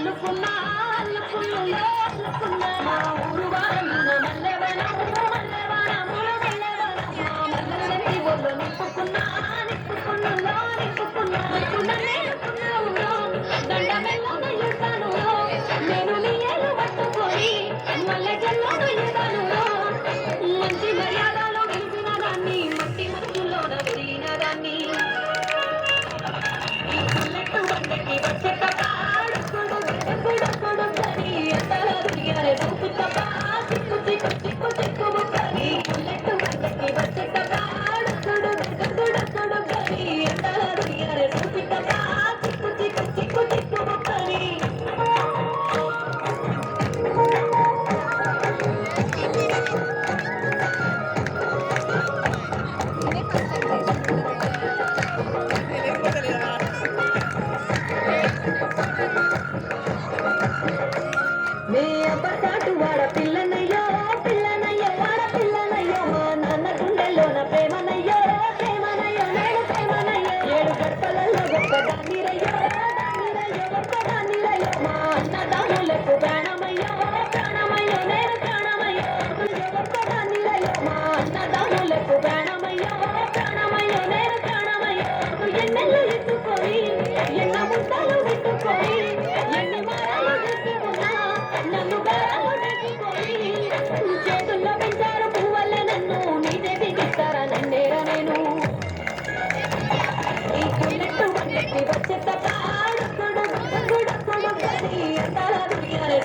అల్లుకున్నా అల్లుకున్నా అల్లుకున్నా మా ఊరు వారమున మల్లెవనము మల్లెవనముల మల్లెవనము మల్లెలని ఒళ్ళు నిప్పుకున్నా నిప్పుకున్నా నిప్పుకున్నా నేనుకున్నాను దండమెల్లో నయ్యుతాను నేను నీ ఏలు పట్టుకొని మల్లె జల్లో నయ్యుతాను మంచి మర్యాదలో గెలిచిన దాన్ని మట్టి మనుషుల్లోన పెరిగిన దాన్ని ఈ పల్లెట్టు వందకి వచ్చే తపాడుకుడు గుడగుడు కని ఎంతలా దిగారే చూపు తపా చిక్కు చిక్కు చిక్కు చిక్కు కని పల్లెట్టు వందకి వచ్చే తపాడుకుడు గుడగుడు కని ఎంతలా దిగారే చూపు తపా చిక్కు చిక్కు చిక్కు చిక్కు కని నీ అబ్బసాటు వాడ పిల్లనయ్యో పిల్లనయ్యో వాడ పిల్లనయ్యో మా నాన్న గుండెల్లోన ప్రేమనయ్యో ప్రేమనయ్యో నేను ప్రేమనయ్యో ఏడు గడపలలో గొప్ప దానిరయ్యో దానిరయ్యో గొప్ప దానిరయ్యో మా అన్నదానులకు ప్రాణమయ్యో ప్రాణమయ్యో నేను ప్రాణమయ్యో గొప్ప దానిరయ్యో మా అన్నదానులకు ప్రాణమయ్యో ప్రాణమయ్యో నేను ప్రాణమయ్యో ఎన్నెళ్ళు ఎత్తుకొని ఎన్న ముద్దలు పెట్టుకొని ఎన్ని మారాలు తీసుకున్నా నన్ను గారాలు నెట్టుకొని చేతుల్లో పెంచారు పువ్వల్ల నన్ను నీదే దిగిస్తారా నన్నేరా నేను ఈ పుల్లెట్టు వందకి వచ్చే తపాడుకుడు గుడగుడు కని ఎంతలా దిగారే